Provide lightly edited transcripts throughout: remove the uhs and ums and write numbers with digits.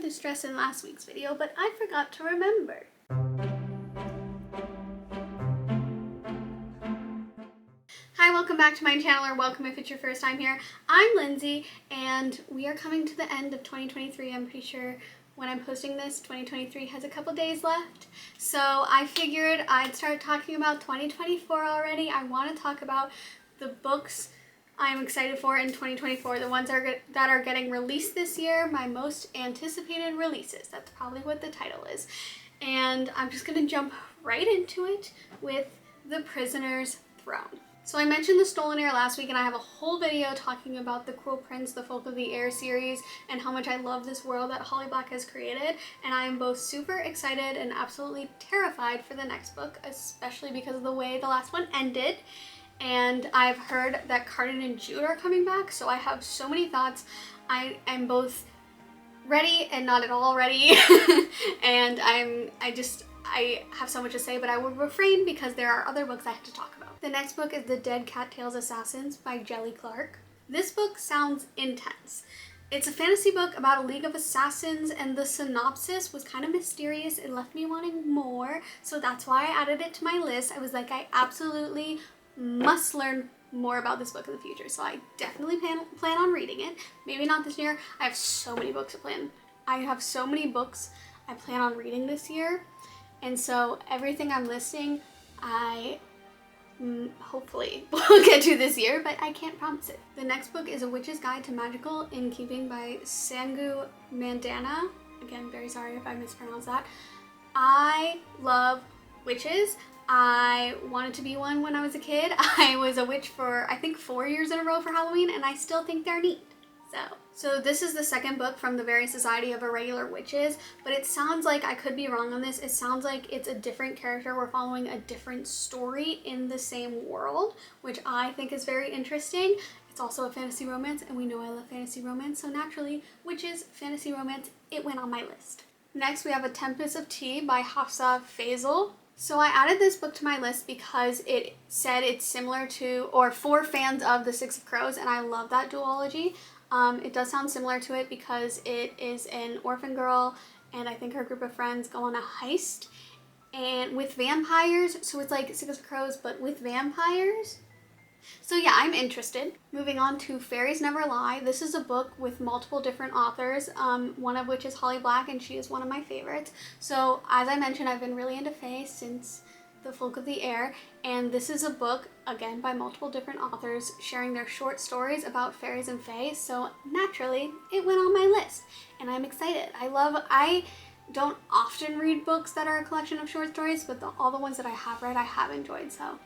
to stress in last week's video, but I forgot to remember. Hi, welcome back to my channel, or welcome if it's your first time here. I'm Lindsay, and we are coming to the end of 2023. I'm pretty sure when I'm posting this, 2023 has a couple days left. So I figured I'd start talking about 2024 already. I want to talk about the books I'm excited for in 2024, the ones that are getting released this year, my most anticipated releases. That's probably what the title is. And I'm just going to jump right into it with The Prisoner's Throne. So I mentioned The Stolen Heir last week, and I have a whole video talking about the Cruel Prince, the Folk of the Air series, and how much I love this world that Holly Black has created. And I am both super excited and absolutely terrified for the next book, especially because of the way the last one ended. And I've heard that Carden and Jude are coming back, so I have so many thoughts. I am both ready and not at all ready, and I have so much to say, but I will refrain because there are other books I have to talk about. The next book is The Dead Cattails Assassins by Jelly Clark. This book sounds intense. It's a fantasy book about a league of assassins, and the synopsis was kind of mysterious. It left me wanting more, so that's why I added it to my list. I was like, I absolutely must learn more about this book in the future, so I definitely plan on reading it. Maybe not this year. I have so many books to plan. I have so many books I plan on reading this year, and so everything I'm listing, I hopefully will get to this year, but I can't promise it. The next book is A Witch's Guide to Magical Innkeeping by Sangu Mandana. Again, very sorry if I mispronounced that. I love witches. I wanted to be one when I was a kid. I was a witch for, I think, 4 years in a row for Halloween, and I still think they're neat. So this is the second book from the Very Society of Irregular Witches, but it sounds like, I could be wrong on this, it sounds like it's a different character. We're following a different story in the same world, which I think is very interesting. It's also a fantasy romance, and we know I love fantasy romance, so naturally, witches, fantasy romance, it went on my list. Next, we have A Tempest of Tea by Hafsa Faisal. So I added this book to my list because it said it's similar to, or for fans of The Six of Crows, and I love that duology. It does sound similar to it because it is an orphan girl, and I think her group of friends go on a heist and with vampires, so it's like Six of Crows but with vampires. So yeah, I'm interested. Moving on to Fairies Never Lie. This is a book with multiple different authors, one of which is Holly Black, and she is one of my favorites. So as I mentioned, I've been really into fae since The Folk of the Air, and this is a book, again, by multiple different authors sharing their short stories about fairies and fae, so naturally it went on my list, and I'm excited. I don't often read books that are a collection of short stories, but all the ones that I have read, I have enjoyed, so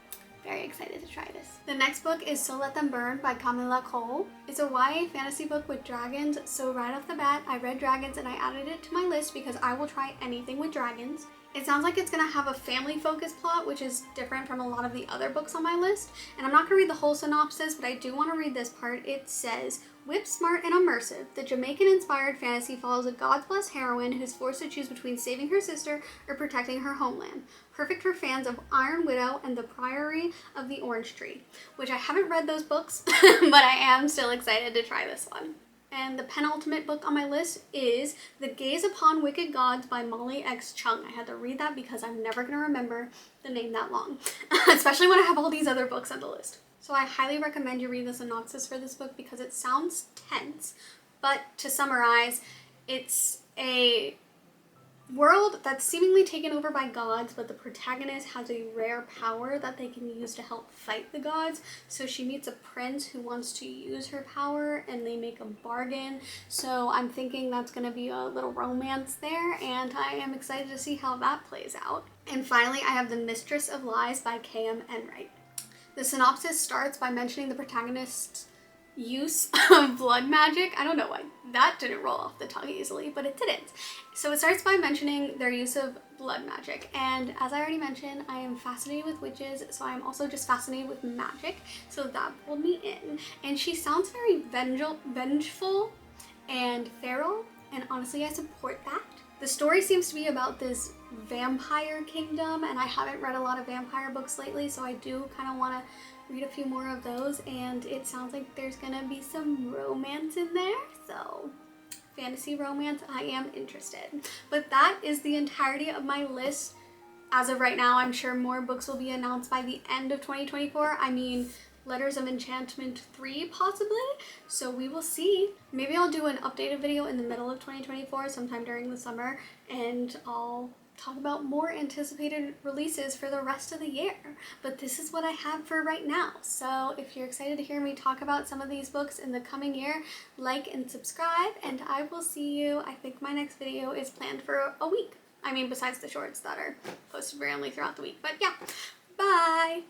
very excited to try this. The next book is So Let Them Burn by Camilla Cole. It's a YA fantasy book with dragons, so right off the bat, I read dragons and I added it to my list because I will try anything with dragons. It sounds like it's going to have a family-focused plot, which is different from a lot of the other books on my list. And I'm not going to read the whole synopsis, but I do want to read this part. It says, whip smart and immersive, the Jamaican-inspired fantasy follows a God-blessed heroine who's forced to choose between saving her sister or protecting her homeland. Perfect for fans of Iron Widow and The Priory of the Orange Tree, which I haven't read those books, but I am still excited to try this one. And the penultimate book on my list is The Gaze Upon Wicked Gods by Molly X. Chung. I had to read that because I'm never going to remember the name that long, especially when I have all these other books on the list. So I highly recommend you read the synopsis for this book because it sounds tense, but to summarize, it's a world that's seemingly taken over by gods, but the protagonist has a rare power that they can use to help fight the gods. So she meets a prince who wants to use her power, and they make a bargain. So I'm thinking that's going to be a little romance there, and I am excited to see how that plays out. And finally, I have The Mistress of Lies by K.M. Enright. The synopsis starts by mentioning the protagonist's use of blood magic. I don't know why that didn't roll off the tongue easily, but it didn't. So it starts by mentioning their use of blood magic, and as I already mentioned, I am fascinated with witches, so I'm also just fascinated with magic, so that pulled me in. And she sounds very vengeful and feral, and honestly I support that. The story seems to be about this vampire kingdom, and I haven't read a lot of vampire books lately, so I do kind of want to read a few more of those, and it sounds like there's gonna be some romance in there, so fantasy romance, I am interested. But that is the entirety of my list as of right now. I'm sure more books will be announced by the end of 2024. I mean, Letters of Enchantment 3 possibly, so we will see. Maybe I'll do an updated video in the middle of 2024 sometime during the summer, and I'll talk about more anticipated releases for the rest of the year. But this is what I have for right now. So if you're excited to hear me talk about some of these books in the coming year, like and subscribe, and I will see you. I think my next video is planned for a week. I mean, besides the shorts that are posted randomly throughout the week. But yeah, bye!